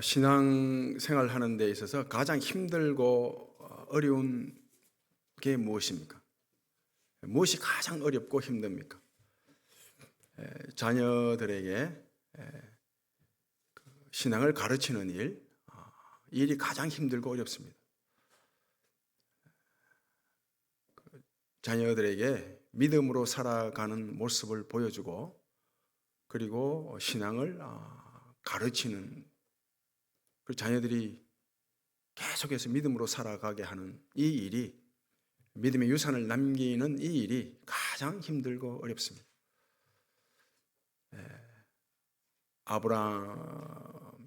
신앙생활 하는 데 있어서 가장 힘들고 어려운 게 무엇입니까? 무엇이 가장 어렵고 힘듭니까? 자녀들에게 신앙을 가르치는 이 일이 가장 힘들고 어렵습니다. 자녀들에게 믿음으로 살아가는 모습을 보여주고 그리고 신앙을 가르치는 그 자녀들이 계속해서 믿음으로 살아가게 하는 이 일이, 믿음의 유산을 남기는 이 일이 가장 힘들고 어렵습니다. 아브라함처럼,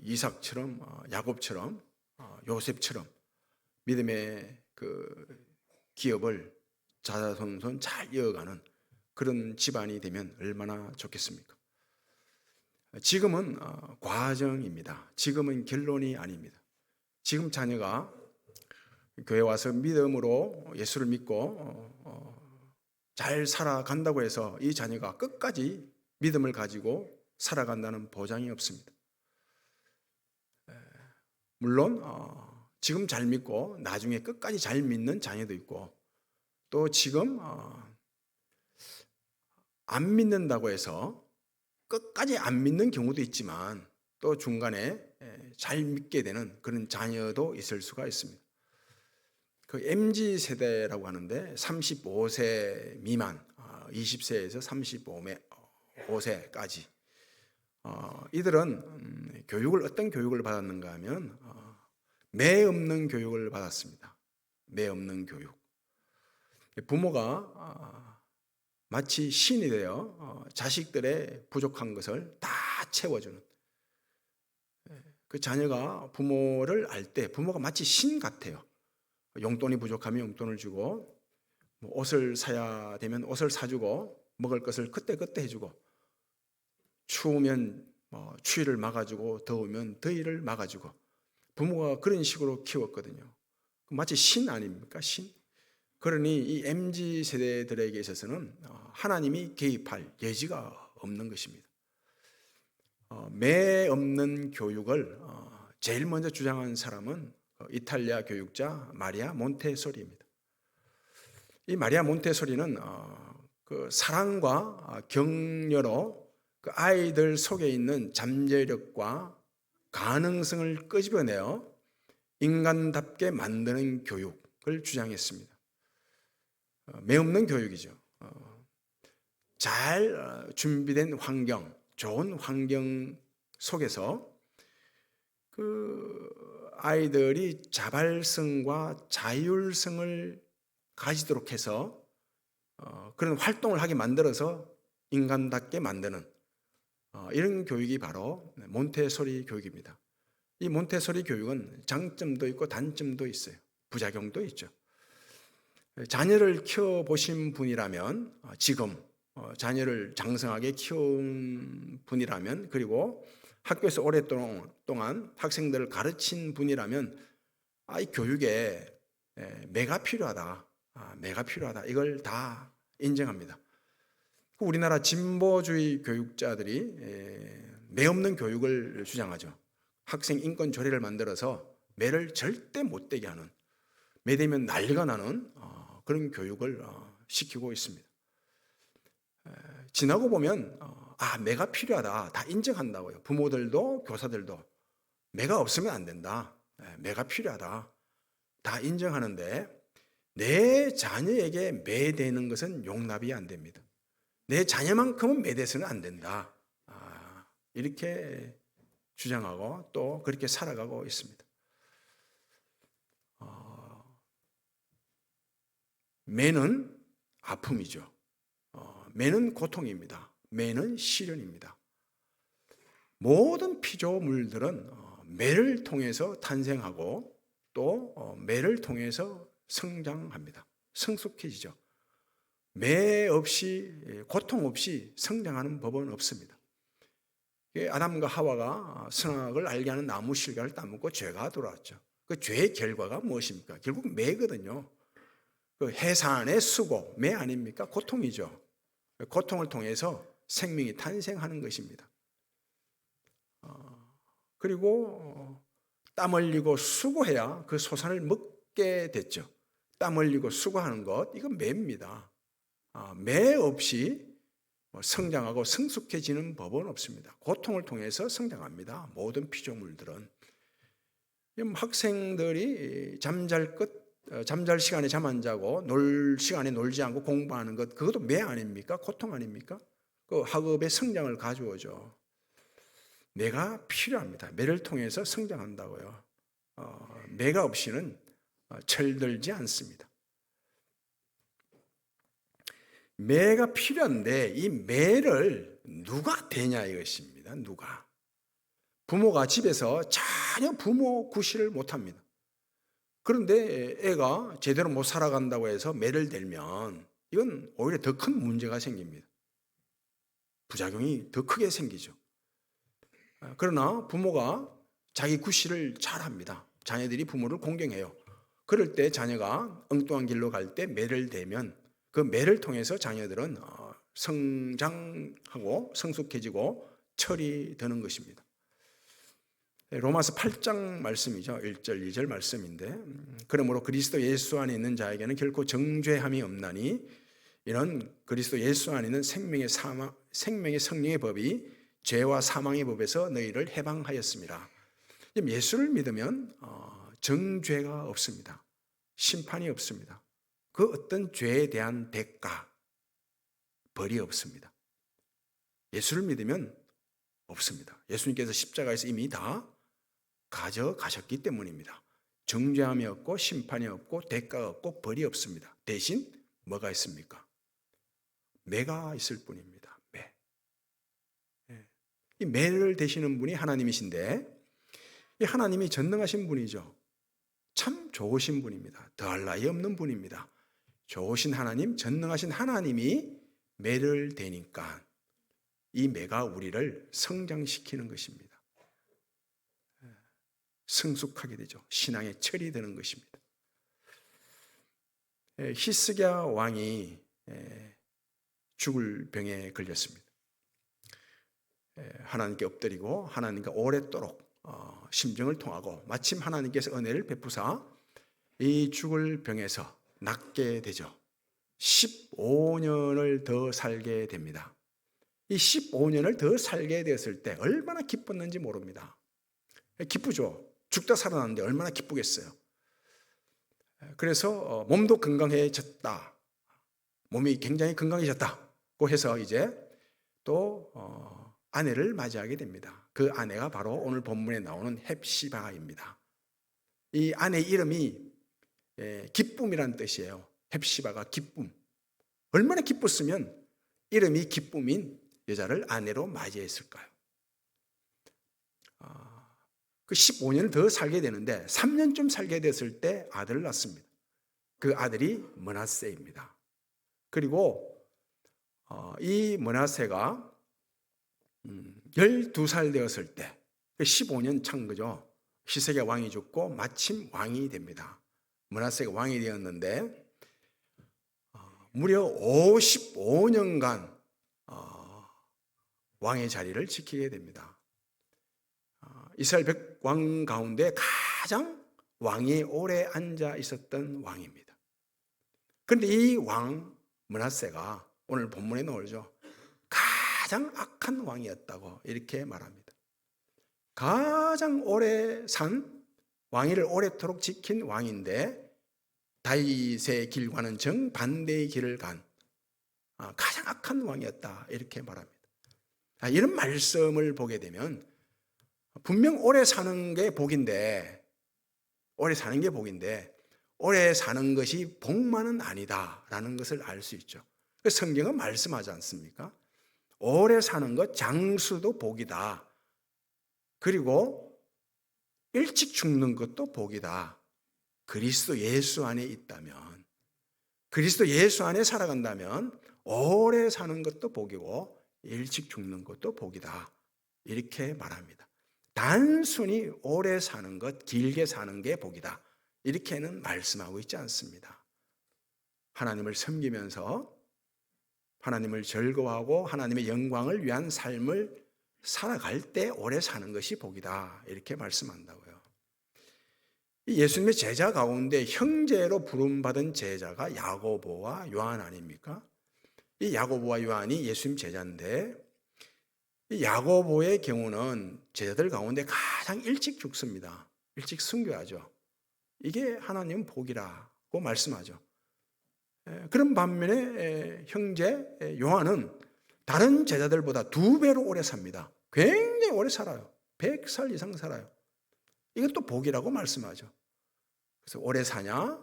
이삭처럼, 야곱처럼, 요셉처럼 믿음의 그 기업을 자자손손 잘 이어가는 그런 집안이 되면 얼마나 좋겠습니까? 지금은 과정입니다. 지금은 결론이 아닙니다. 지금 자녀가 교회 와서 믿음으로 예수를 믿고 잘 살아간다고 해서 이 자녀가 끝까지 믿음을 가지고 살아간다는 보장이 없습니다. 물론 지금 잘 믿고 나중에 끝까지 잘 믿는 자녀도 있고, 또 지금 안 믿는다고 해서 끝까지 안 믿는 경우도 있지만 또 중간에 잘 믿게 되는 그런 자녀도 있을 수가 있습니다. 그 MZ세대라고 하는데 35세 미만, 20세에서 35세까지 이들은 어떤 교육을 받았는가 하면 매 없는 교육을 받았습니다. 매 없는 교육. 부모가 마치 신이 되어 자식들의 부족한 것을 다 채워주는, 그 자녀가 부모를 알 때 부모가 마치 신 같아요. 용돈이 부족하면 용돈을 주고, 옷을 사야 되면 옷을 사주고, 먹을 것을 그때그때 해주고, 추우면 추위를 막아주고, 더우면 더위를 막아주고, 부모가 그런 식으로 키웠거든요. 마치 신 아닙니까? 신. 그러니 이 MZ세대들에게 있어서는 하나님이 개입할 여지가 없는 것입니다. 매 없는 교육을 제일 먼저 주장한 사람은 이탈리아 교육자 마리아 몬테소리입니다. 이 마리아 몬테소리는 그 사랑과 격려로 그 아이들 속에 있는 잠재력과 가능성을 끄집어내어 인간답게 만드는 교육을 주장했습니다. 매 없는 교육이죠. 잘 준비된 환경, 좋은 환경 속에서 그 아이들이 자발성과 자율성을 가지도록 해서 그런 활동을 하게 만들어서 인간답게 만드는 이런 교육이 바로 몬테소리 교육입니다. 이 몬테소리 교육은 장점도 있고 단점도 있어요. 부작용도 있죠. 자녀를 키워보신 분이라면, 지금 자녀를 장성하게 키운 분이라면, 그리고 학교에서 오랫동안 학생들을 가르친 분이라면 이 교육에 매가 필요하다, 매가 필요하다, 이걸 다 인정합니다. 우리나라 진보주의 교육자들이 매 없는 교육을 주장하죠. 학생 인권 조례를 만들어서 매를 절대 못 되게 하는, 매 되면 난리가 나는 그런 교육을 시키고 있습니다. 지나고 보면 매가 필요하다 다 인정한다고요. 부모들도 교사들도 매가 없으면 안 된다, 매가 필요하다 다 인정하는데, 내 자녀에게 매되는 것은 용납이 안 됩니다. 내 자녀만큼은 매돼서는 안 된다, 이렇게 주장하고 또 그렇게 살아가고 있습니다. 매는 아픔이죠. 매는 고통입니다. 매는 시련입니다. 모든 피조물들은 매를 통해서 탄생하고 또 매를 통해서 성장합니다. 성숙해지죠. 매 없이, 고통 없이 성장하는 법은 없습니다. 아담과 하와가 선악을 알게 하는 나무 실과를 따먹고 죄가 돌아왔죠. 그 죄의 결과가 무엇입니까? 결국 매거든요. 그 해산의 수고, 매 아닙니까? 고통이죠. 고통을 통해서 생명이 탄생하는 것입니다. 그리고 땀 흘리고 수고해야 그 소산을 먹게 됐죠. 땀 흘리고 수고하는 것, 이건 매입니다. 매 없이 성장하고 성숙해지는 법은 없습니다. 고통을 통해서 성장합니다. 모든 피조물들은. 학생들이 잠잘 시간에 잠 안 자고 놀 시간에 놀지 않고 공부하는 것, 그것도 매 아닙니까? 고통 아닙니까? 그 학업의 성장을 가져오죠. 매가 필요합니다. 매를 통해서 성장한다고요. 매가 없이는 철들지 않습니다. 매가 필요한데 이 매를 누가 대냐 이것입니다. 누가. 부모가 집에서 전혀 부모 구실을 못합니다. 그런데 애가 제대로 못 살아간다고 해서 매를 들면 이건 오히려 더 큰 문제가 생깁니다. 부작용이 더 크게 생기죠. 그러나 부모가 자기 구실을 잘합니다. 자녀들이 부모를 공경해요. 그럴 때 자녀가 엉뚱한 길로 갈 때 매를 대면 그 매를 통해서 자녀들은 성장하고 성숙해지고 철이 드는 것입니다. 로마서 8장 말씀이죠. 1절 2절 말씀인데, 그러므로 그리스도 예수 안에 있는 자에게는 결코 정죄함이 없나니 이는 그리스도 예수 안에 있는 생명의 성령의 법이 죄와 사망의 법에서 너희를 해방하였습니다. 예수를 믿으면 정죄가 없습니다. 심판이 없습니다. 그 어떤 죄에 대한 대가, 벌이 없습니다. 예수를 믿으면 없습니다. 예수님께서 십자가에서 이미 다 가져가셨기 때문입니다. 정죄함이 없고 심판이 없고 대가가 없고 벌이 없습니다. 대신 뭐가 있습니까? 매가 있을 뿐입니다. 매. 이 매를 대시는 분이 하나님이신데 이 하나님이 전능하신 분이죠. 참 좋으신 분입니다. 더할 나위 없는 분입니다. 좋으신 하나님, 전능하신 하나님이 매를 대니까 이 매가 우리를 성장시키는 것입니다. 성숙하게 되죠. 신앙의 철이 되는 것입니다. 히스기야 왕이 죽을 병에 걸렸습니다. 하나님께 엎드리고 하나님과 오랫도록 심정을 통하고 마침 하나님께서 은혜를 베푸사 이 죽을 병에서 낫게 되죠. 15년을 더 살게 됩니다. 이 15년을 더 살게 되었을 때 얼마나 기뻤는지 모릅니다. 기쁘죠. 죽다 살아났는데 얼마나 기쁘겠어요. 그래서 몸도 건강해졌다. 몸이 굉장히 건강해졌다고 해서 이제 또 아내를 맞이하게 됩니다. 그 아내가 바로 오늘 본문에 나오는 헵시바입니다. 이 아내 이름이 기쁨이라는 뜻이에요. 헵시바가 기쁨. 얼마나 기뻤으면 이름이 기쁨인 여자를 아내로 맞이했을까요? 그 15년을 더 살게 되는데 3년쯤 살게 됐을 때 아들을 낳습니다. 그 아들이 므낫세입니다. 그리고 이 므낫세가 12살 되었을 때 15년 찬 거죠. 히스기야 왕이 죽고 마침 왕이 됩니다. 므낫세가 왕이 되었는데 무려 55년간 왕의 자리를 지키게 됩니다. 이스라엘 백왕 가운데 가장 왕이 오래 앉아 있었던 왕입니다. 그런데 이 왕 므낫세가 오늘 본문에 나오죠. 가장 악한 왕이었다고 이렇게 말합니다. 가장 오래 산 왕위를 오래도록 지킨 왕인데 다윗의 길과는 정반대의 길을 간 가장 악한 왕이었다 이렇게 말합니다. 이런 말씀을 보게 되면 분명 오래 사는 게 복인데 오래 사는 것이 복만은 아니다라는 것을 알 수 있죠. 성경은 말씀하지 않습니까? 오래 사는 것 장수도 복이다. 그리고 일찍 죽는 것도 복이다. 그리스도 예수 안에 있다면, 그리스도 예수 안에 살아간다면 오래 사는 것도 복이고 일찍 죽는 것도 복이다. 이렇게 말합니다. 단순히 오래 사는 것, 길게 사는 게 복이다. 이렇게는 말씀하고 있지 않습니다. 하나님을 섬기면서 하나님을 즐거워하고 하나님의 영광을 위한 삶을 살아갈 때 오래 사는 것이 복이다. 이렇게 말씀한다고요. 예수님의 제자 가운데 형제로 부름받은 제자가 야고보와 요한 아닙니까? 이 야고보와 요한이 예수님 제자인데, 이 야고보의 경우는 제자들 가운데 가장 일찍 죽습니다. 일찍 순교하죠. 이게 하나님 복이라고 말씀하죠. 그런 반면에 형제 요한은 다른 제자들보다 2배로 오래 sab니다. 굉장히 오래 살아요. 100살 이상 살아요. 이것도 복이라고 말씀하죠. 그래서 오래 사냐,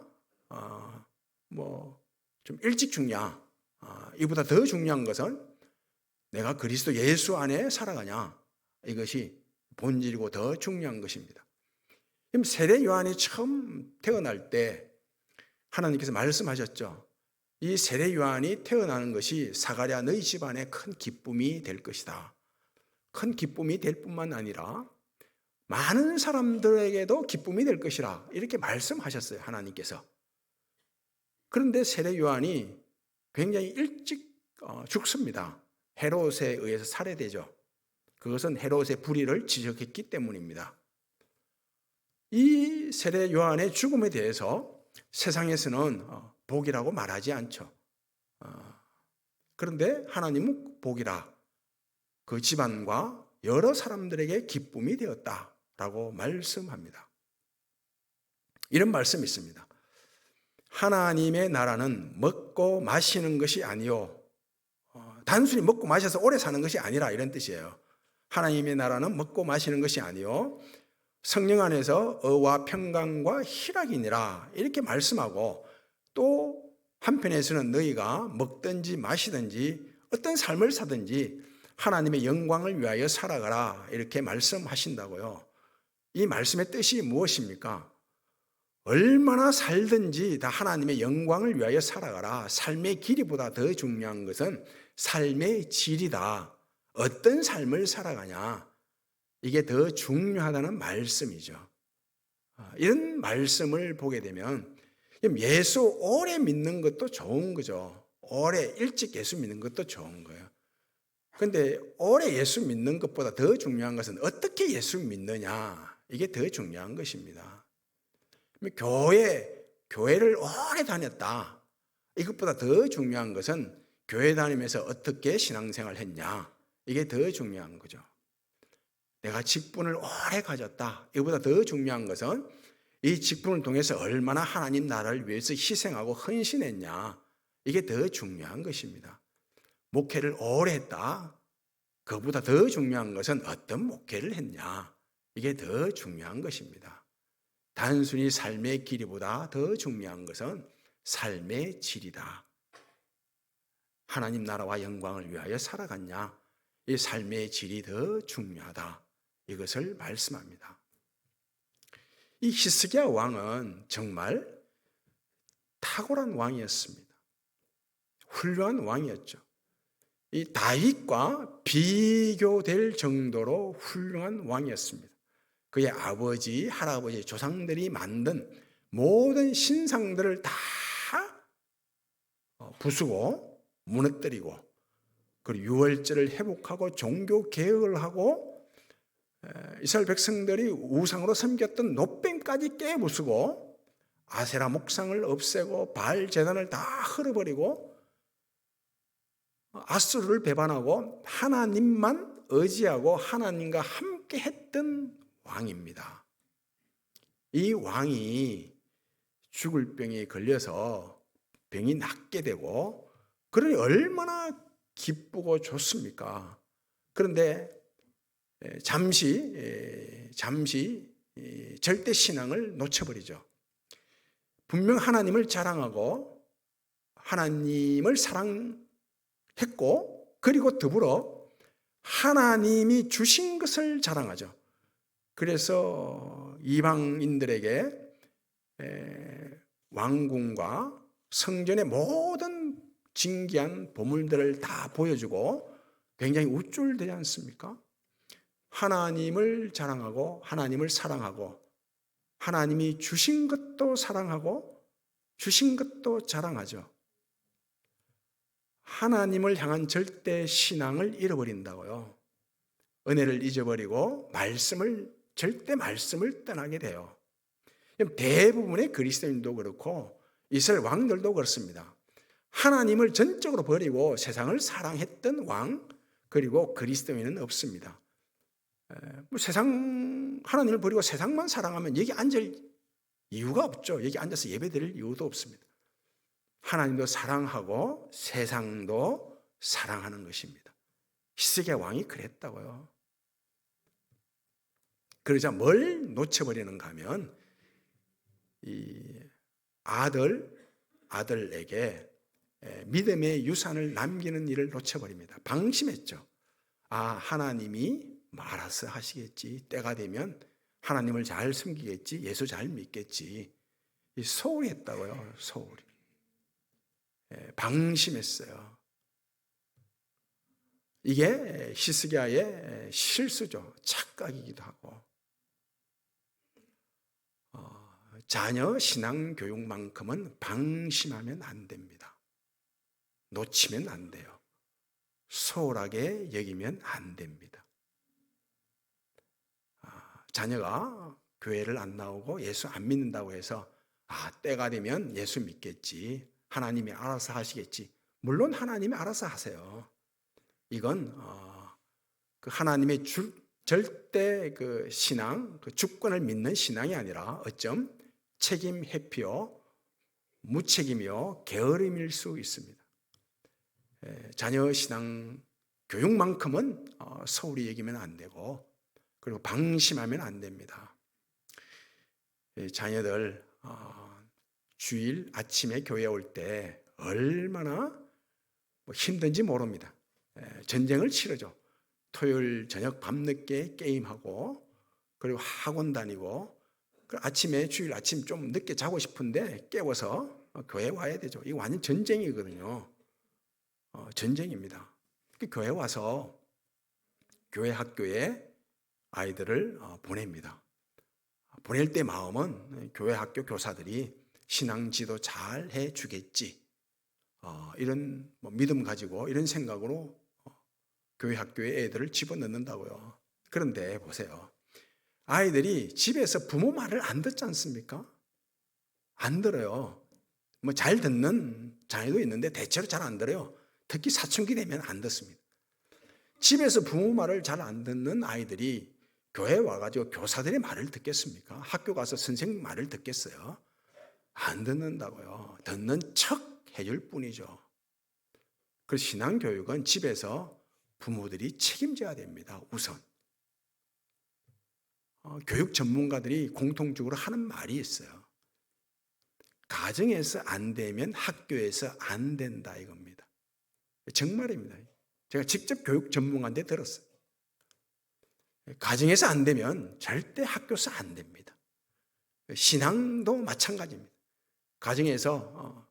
좀 일찍 죽냐, 이보다 더 중요한 것은 내가 그리스도 예수 안에 살아가냐, 이것이 본질이고 더 중요한 것입니다. 그럼 세례 요한이 처음 태어날 때 하나님께서 말씀하셨죠. 이 세례 요한이 태어나는 것이 사가랴 너희 집안에 큰 기쁨이 될 것이다. 큰 기쁨이 될 뿐만 아니라 많은 사람들에게도 기쁨이 될 것이라 이렇게 말씀하셨어요. 하나님께서. 그런데 세례 요한이 굉장히 일찍 죽습니다. 헤롯에 의해서 살해되죠. 그것은 헤롯의 불의를 지적했기 때문입니다. 이 세례 요한의 죽음에 대해서 세상에서는 복이라고 말하지 않죠. 그런데 하나님은 복이라 그 집안과 여러 사람들에게 기쁨이 되었다라고 말씀합니다. 이런 말씀이 있습니다. 하나님의 나라는 먹고 마시는 것이 아니요, 단순히 먹고 마셔서 오래 사는 것이 아니라 이런 뜻이에요. 하나님의 나라는 먹고 마시는 것이 아니요 성령 안에서 의와 평강과 희락이니라 이렇게 말씀하고, 또 한편에서는 너희가 먹든지 마시든지 어떤 삶을 사든지 하나님의 영광을 위하여 살아가라 이렇게 말씀하신다고요. 이 말씀의 뜻이 무엇입니까? 얼마나 살든지 다 하나님의 영광을 위하여 살아가라. 삶의 길이보다 더 중요한 것은 삶의 질이다. 어떤 삶을 살아가냐, 이게 더 중요하다는 말씀이죠. 이런 말씀을 보게 되면 예수 오래 믿는 것도 좋은 거죠. 오래 일찍 예수 믿는 것도 좋은 거예요. 그런데 오래 예수 믿는 것보다 더 중요한 것은 어떻게 예수 믿느냐, 이게 더 중요한 것입니다. 교회를 오래 다녔다, 이것보다 더 중요한 것은 교회 다니면서 어떻게 신앙생활을 했냐, 이게 더 중요한 거죠. 내가 직분을 오래 가졌다, 이거보다 더 중요한 것은 이 직분을 통해서 얼마나 하나님 나라를 위해서 희생하고 헌신했냐, 이게 더 중요한 것입니다. 목회를 오래 했다, 그보다 더 중요한 것은 어떤 목회를 했냐, 이게 더 중요한 것입니다. 단순히 삶의 길이보다 더 중요한 것은 삶의 질이다. 하나님 나라와 영광을 위하여 살아갔냐, 이 삶의 질이 더 중요하다, 이것을 말씀합니다. 이 히스기야 왕은 정말 탁월한 왕이었습니다. 훌륭한 왕이었죠. 이 다윗과 비교될 정도로 훌륭한 왕이었습니다. 그의 아버지, 할아버지, 조상들이 만든 모든 신상들을 다 부수고 무너뜨리고, 그리고 유월절을 회복하고 종교 개혁을 하고, 이스라엘 백성들이 우상으로 섬겼던 놋뱀까지 깨부수고, 아세라 목상을 없애고 바알 제단을 다 헐어버리고, 아수르를 배반하고 하나님만 의지하고 하나님과 함께 했던 왕입니다. 이 왕이 죽을 병에 걸려서 병이 낫게 되고, 그러니 얼마나 기쁘고 좋습니까? 그런데 잠시 절대 신앙을 놓쳐버리죠. 분명 하나님을 자랑하고 하나님을 사랑했고, 그리고 더불어 하나님이 주신 것을 자랑하죠. 그래서 이방인들에게 왕궁과 성전의 모든 진귀한 보물들을 다 보여주고 굉장히 우쭐대지 않습니까? 하나님을 자랑하고 하나님을 사랑하고, 하나님이 주신 것도 사랑하고 주신 것도 자랑하죠. 하나님을 향한 절대 신앙을 잃어버린다고요. 은혜를 잊어버리고 절대 말씀을 떠나게 돼요. 대부분의 그리스도인도 그렇고 이스라엘 왕들도 그렇습니다. 하나님을 전적으로 버리고 세상을 사랑했던 왕 그리고 그리스도인은 없습니다. 하나님을 버리고 세상만 사랑하면 여기 앉을 이유가 없죠. 여기 앉아서 예배드릴 이유도 없습니다. 하나님도 사랑하고 세상도 사랑하는 것입니다. 히스기야 왕이 그랬다고요. 그러자 뭘 놓쳐버리는가 하면 이 아들에게 믿음의 유산을 남기는 일을 놓쳐버립니다. 방심했죠. 하나님이 알아서 하시겠지. 때가 되면 하나님을 잘 섬기겠지. 예수 잘 믿겠지. 소홀히 했다고요. 소홀히. 방심했어요. 이게 히스기야의 실수죠. 착각이기도 하고. 자녀 신앙 교육만큼은 방심하면 안 됩니다. 놓치면 안 돼요. 소홀하게 여기면 안 됩니다. 자녀가 교회를 안 나오고 예수 안 믿는다고 해서 때가 되면 예수 믿겠지. 하나님이 알아서 하시겠지. 물론 하나님이 알아서 하세요. 이건 그 하나님의 절대 그 신앙, 그 주권을 믿는 신앙이 아니라 어쩜 책임 회피요, 무책임이요, 게으름일 수 있습니다. 자녀 신앙 교육만큼은 소홀히 여기면 안 되고 그리고 방심하면 안 됩니다. 자녀들 주일 아침에 교회 올 때 얼마나 힘든지 모릅니다. 전쟁을 치르죠. 토요일 저녁 밤늦게 게임하고 그리고 학원 다니고 주일 아침 좀 늦게 자고 싶은데 깨워서 교회 와야 되죠. 이거 완전 전쟁이거든요. 전쟁입니다. 교회 와서 교회 학교에 아이들을 보냅니다. 보낼 때 마음은 교회 학교 교사들이 신앙 지도 잘 해주겠지. 이런 믿음 가지고 이런 생각으로 교회 학교에 애들을 집어넣는다고요. 그런데 보세요. 아이들이 집에서 부모 말을 안 듣지 않습니까? 안 들어요. 잘 듣는 자녀도 있는데 대체로 잘 안 들어요. 특히 사춘기 되면 안 듣습니다. 집에서 부모 말을 잘 안 듣는 아이들이 교회 와가지고 교사들의 말을 듣겠습니까? 학교 가서 선생님 말을 듣겠어요? 안 듣는다고요. 듣는 척 해줄 뿐이죠. 그래서 신앙교육은 집에서 부모들이 책임져야 됩니다. 우선. 교육 전문가들이 공통적으로 하는 말이 있어요. 가정에서 안 되면 학교에서 안 된다 이겁니다. 정말입니다. 제가 직접 교육 전문가한테 들었어요. 가정에서 안 되면 절대 학교에서 안 됩니다. 신앙도 마찬가지입니다. 가정에서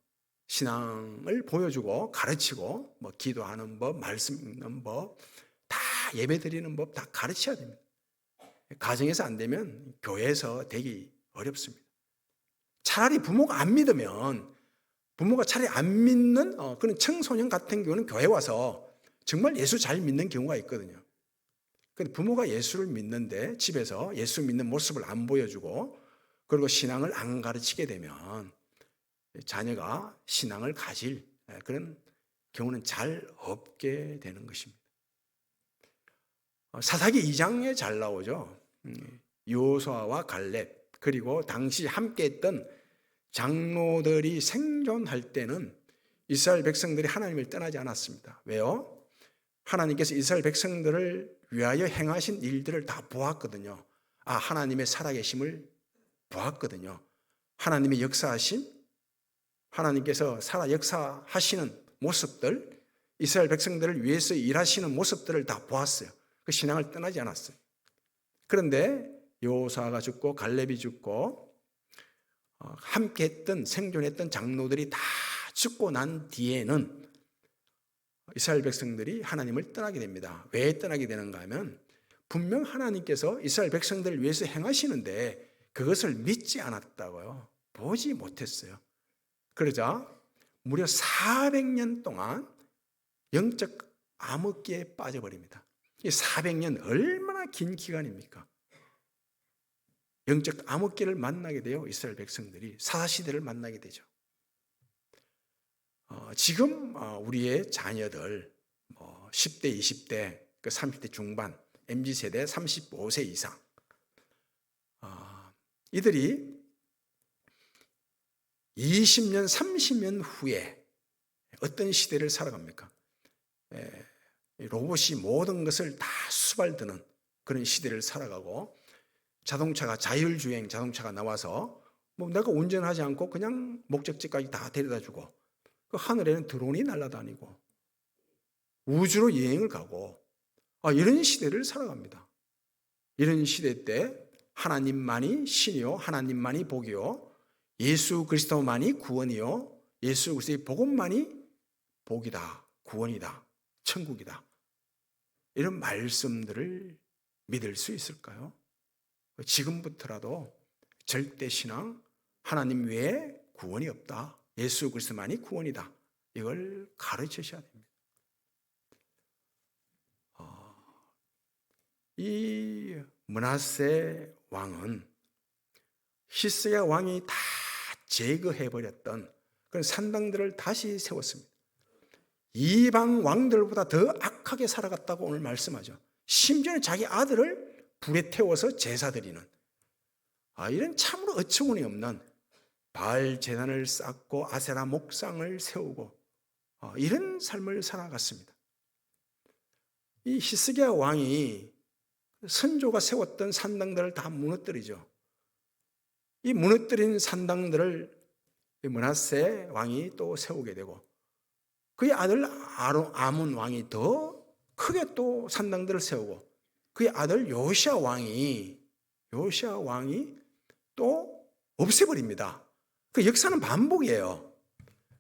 신앙을 보여주고 가르치고 기도하는 법, 말씀 읽는 법, 다 예배 드리는 법 다 가르쳐야 됩니다. 가정에서 안 되면 교회에서 되기 어렵습니다. 차라리 부모가 안 믿으면 부모가 차라리 안 믿는 그런 청소년 같은 경우는 교회 와서 정말 예수 잘 믿는 경우가 있거든요. 근데 부모가 예수를 믿는데 집에서 예수 믿는 모습을 안 보여주고 그리고 신앙을 안 가르치게 되면 자녀가 신앙을 가질 그런 경우는 잘 없게 되는 것입니다. 사사기 2장에 잘 나오죠. 여호수아와 갈렙 그리고 당시 함께했던 장로들이 생존할 때는 이스라엘 백성들이 하나님을 떠나지 않았습니다. 왜요? 하나님께서 이스라엘 백성들을 위하여 행하신 일들을 다 보았거든요. 하나님의 살아계심을 보았거든요. 하나님의 역사하심, 하나님께서 살아 역사하시는 모습들, 이스라엘 백성들을 위해서 일하시는 모습들을 다 보았어요. 그 신앙을 떠나지 않았어요. 그런데 여호수아가 죽고 갈렙이 죽고 함께했던 생존했던 장로들이 다 죽고 난 뒤에는 이스라엘 백성들이 하나님을 떠나게 됩니다. 왜 떠나게 되는가 하면 분명 하나님께서 이스라엘 백성들을 위해서 행하시는데 그것을 믿지 않았다고요. 보지 못했어요. 그러자 무려 400년 동안 영적 암흑기에 빠져버립니다. 이 400년 얼마나 긴 기간입니까? 영적 암흑기를 만나게 돼요. 이스라엘 백성들이 사사시대를 만나게 되죠. 지금 우리의 자녀들 10대, 20대, 30대 중반, MZ세대 35세 이상 이들이 20년, 30년 후에 어떤 시대를 살아갑니까? 로봇이 모든 것을 다 수발드는 그런 시대를 살아가고 자동차가 자율주행 자동차가 나와서 내가 운전하지 않고 그냥 목적지까지 다 데려다주고 그 하늘에는 드론이 날아다니고 우주로 여행을 가고 이런 시대를 살아갑니다. 이런 시대 때 하나님만이 신이요 하나님만이 복이요 예수 그리스도만이 구원이요 예수 그리스도의 복음만이 복이다 구원이다 천국이다 이런 말씀들을 믿을 수 있을까요? 지금부터라도 절대신앙 하나님 외에 구원이 없다 예수 그리스도만이 구원이다 이걸 가르치셔야 됩니다. 이 므낫세 왕은 히스기야 왕이 다 제거해버렸던 그런 산당들을 다시 세웠습니다. 이방 왕들보다 더 악하게 살아갔다고 오늘 말씀하죠. 심지어 자기 아들을 불에 태워서 제사 드리는 이런 참으로 어처구니 없는 바알 제단을 쌓고 아세라 목상을 세우고 이런 삶을 살아갔습니다. 이 히스기야 왕이 선조가 세웠던 산당들을 다 무너뜨리죠. 이 무너뜨린 산당들을 므낫세 왕이 또 세우게 되고 그의 아들 아몬 왕이 더 크게 또 산당들을 세우고 그의 아들 요시야 왕이 또 없애버립니다. 그 역사는 반복이에요.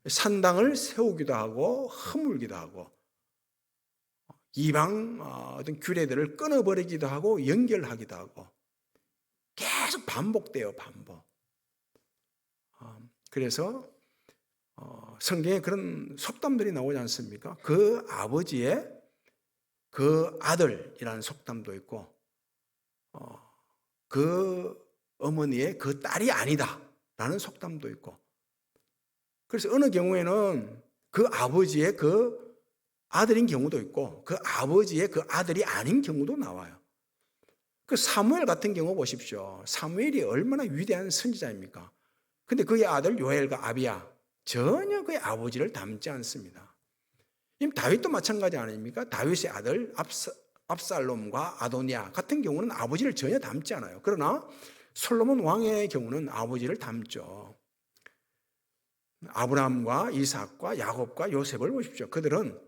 산당을 세우기도 하고 허물기도 하고 이방 어떤 규례들을 끊어버리기도 하고 연결하기도 하고 계속 반복돼요. 반복. 그래서 성경에 그런 속담들이 나오지 않습니까? 그 아버지의 그 아들이라는 속담도 있고 그 어머니의 그 딸이 아니다 라는 속담도 있고 그래서 어느 경우에는 그 아버지의 그 아들인 경우도 있고 그 아버지의 그 아들이 아닌 경우도 나와요. 그 사무엘 같은 경우 보십시오. 사무엘이 얼마나 위대한 선지자입니까? 근데 그의 아들 요엘과 아비야 전혀 그의 아버지를 닮지 않습니다. 다윗도 마찬가지 아닙니까? 다윗의 아들 압살롬과 아도니아 같은 경우는 아버지를 전혀 닮지 않아요. 그러나 솔로몬 왕의 경우는 아버지를 닮죠. 아브라함과 이삭과 야곱과 요셉을 보십시오. 그들은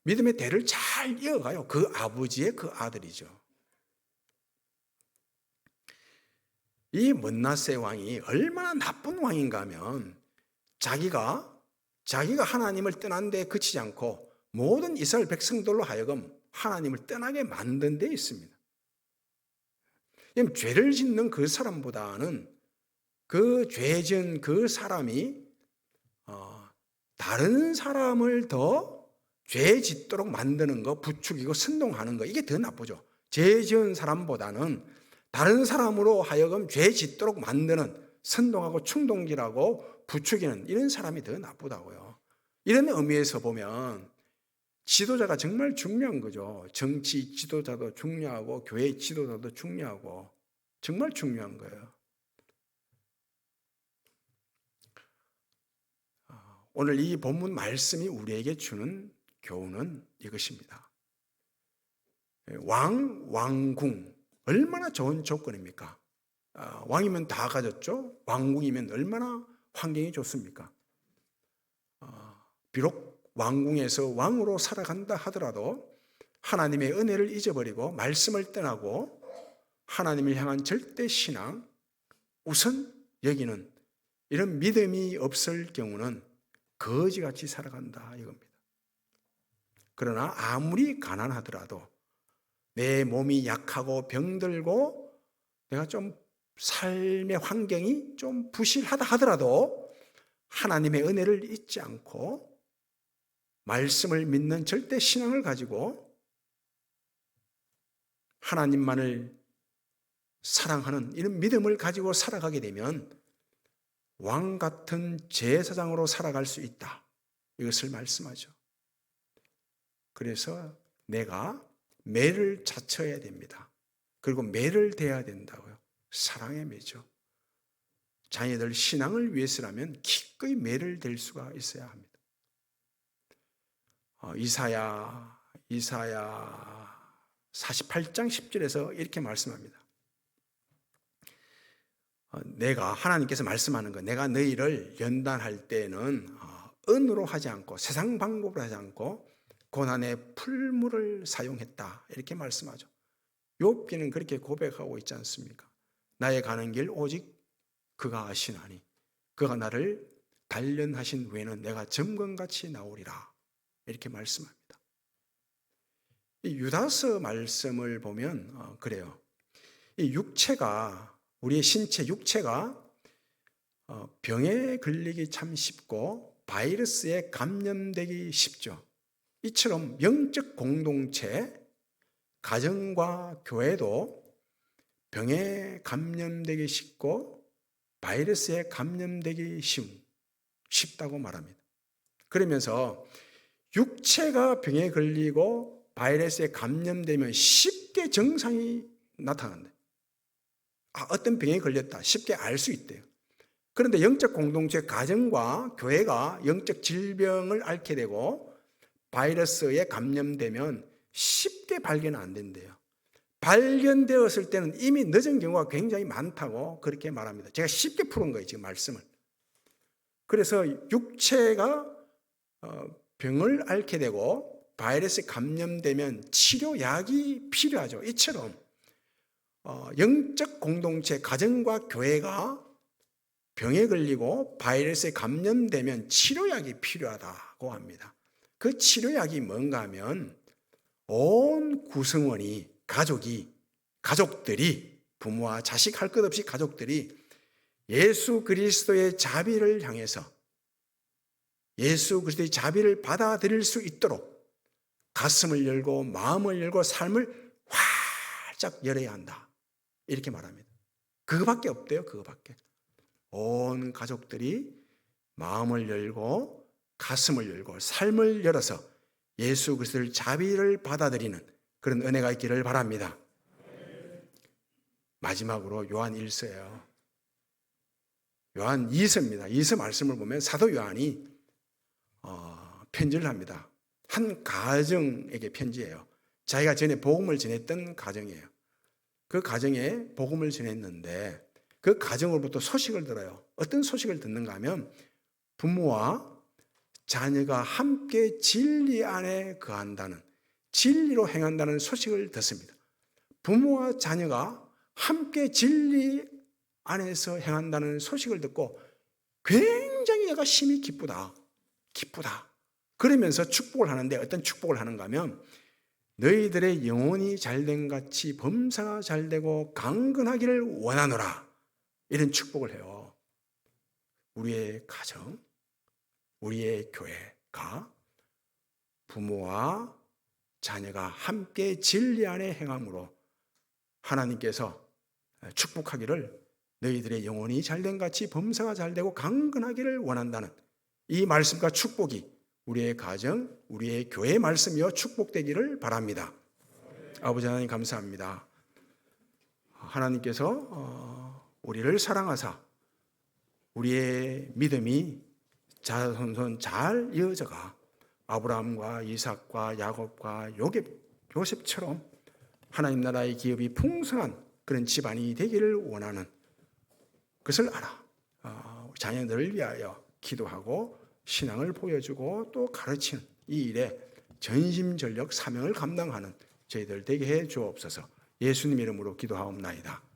믿음의 대를 잘 이어가요. 그 아버지의 그 아들이죠. 이 므낫세 왕이 얼마나 나쁜 왕인가 하면 자기가 하나님을 떠난 데 그치지 않고 모든 이스라엘 백성들로 하여금 하나님을 떠나게 만든 데 있습니다. 죄를 짓는 그 사람보다는 그 죄 지은 그 사람이 다른 사람을 더 죄 짓도록 만드는 거, 부추기고 선동하는 거 이게 더 나쁘죠. 죄 지은 사람보다는 다른 사람으로 하여금 죄 짓도록 만드는 선동하고 충동질하고 부추기는 이런 사람이 더 나쁘다고요. 이런 의미에서 보면 지도자가 정말 중요한 거죠. 정치 지도자도 중요하고 교회 지도자도 중요하고 정말 중요한 거예요. 오늘 이 본문 말씀이 우리에게 주는 교훈은 이것입니다. 왕궁 얼마나 좋은 조건입니까? 왕이면 다 가졌죠. 왕궁이면 얼마나 환경이 좋습니까? 비록 왕궁에서 왕으로 살아간다 하더라도 하나님의 은혜를 잊어버리고 말씀을 떠나고 하나님을 향한 절대 신앙 우선 여기는 이런 믿음이 없을 경우는 거지같이 살아간다 이겁니다. 그러나 아무리 가난하더라도 내 몸이 약하고 병들고 내가 좀 삶의 환경이 좀 부실하다 하더라도 하나님의 은혜를 잊지 않고 말씀을 믿는 절대 신앙을 가지고 하나님만을 사랑하는 이런 믿음을 가지고 살아가게 되면 왕 같은 제사장으로 살아갈 수 있다. 이것을 말씀하죠. 그래서 내가 매를 자처해야 됩니다. 그리고 매를 대해야 된다고요. 사랑의 매죠. 자녀들 신앙을 위해서라면 기꺼이 매를 댈 수가 있어야 합니다. 이사야 48장 10절에서 이렇게 말씀합니다. 내가 하나님께서 말씀하는 거, 내가 너희를 연단할 때는 은으로 하지 않고 세상 방법으로 하지 않고 고난의 풀무를 사용했다. 이렇게 말씀하죠. 욥기는 그렇게 고백하고 있지 않습니까? 나의 가는 길 오직 그가 아시나니 그가 나를 단련하신 후에는 내가 점검같이 나오리라. 이렇게 말씀합니다. 이 유다서 말씀을 보면 그래요. 이 육체가, 우리의 신체 육체가 병에 걸리기 참 쉽고 바이러스에 감염되기 쉽죠. 이처럼 영적 공동체, 가정과 교회도 병에 감염되기 쉽고 바이러스에 감염되기 쉽다고 말합니다. 그러면서 육체가 병에 걸리고 바이러스에 감염되면 쉽게 증상이 나타난다. 어떤 병에 걸렸다 쉽게 알 수 있대요. 그런데 영적 공동체, 가정과 교회가 영적 질병을 앓게 되고 바이러스에 감염되면 쉽게 발견 안 된대요. 발견되었을 때는 이미 늦은 경우가 굉장히 많다고 그렇게 말합니다. 제가 쉽게 푸는 거예요, 지금 말씀을. 그래서 육체가 병을 앓게 되고 바이러스에 감염되면 치료약이 필요하죠. 이처럼 영적 공동체, 가정과 교회가 병에 걸리고 바이러스에 감염되면 치료약이 필요하다고 합니다. 그 치료약이 뭔가 하면 온 구성원이, 가족들이, 부모와 자식 할 것 없이 가족들이 예수 그리스도의 자비를 향해서 예수 그리스도의 자비를 받아들일 수 있도록 가슴을 열고 마음을 열고 삶을 활짝 열어야 한다. 이렇게 말합니다. 그거밖에 없대요. 그거밖에. 온 가족들이 마음을 열고 가슴을 열고 삶을 열어서 예수 그리스도의 자비를 받아들이는 그런 은혜가 있기를 바랍니다. 마지막으로 요한 1서예요. 요한 2서입니다. 2서 말씀을 보면 사도 요한이 편지를 합니다. 한 가정에게 편지예요. 자기가 전에 복음을 전했던 가정이에요. 그 가정에 복음을 전했는데 그 가정으로부터 소식을 들어요. 어떤 소식을 듣는가 하면 부모와 자녀가 함께 진리 안에 거한다는, 진리로 행한다는 소식을 듣습니다. 부모와 자녀가 함께 진리 안에서 행한다는 소식을 듣고 굉장히 얘가 심히 기쁘다. 그러면서 축복을 하는데 어떤 축복을 하는가 하면 너희들의 영혼이 잘된 같이 범사가 잘되고 강건하기를 원하노라. 이런 축복을 해요. 우리의 가정, 우리의 교회가 부모와 자녀가 함께 진리 안에 행함으로 하나님께서 축복하기를 너희들의 영혼이 잘된 같이 범사가 잘되고 강건하기를 원한다는 이 말씀과 축복이 우리의 가정, 우리의 교회 말씀이요 축복되기를 바랍니다. 아버지 하나님 감사합니다. 하나님께서 우리를 사랑하사 우리의 믿음이 자손손 잘 이어져가 아브라함과 이삭과 야곱과 요셉처럼 하나님 나라의 기업이 풍성한 그런 집안이 되기를 원하는 것을 알아. 자녀들을 위하여 기도하고 신앙을 보여주고 또 가르치는 이 일에 전심전력 사명을 감당하는 저희들 되게 해 주옵소서. 예수님 이름으로 기도하옵나이다.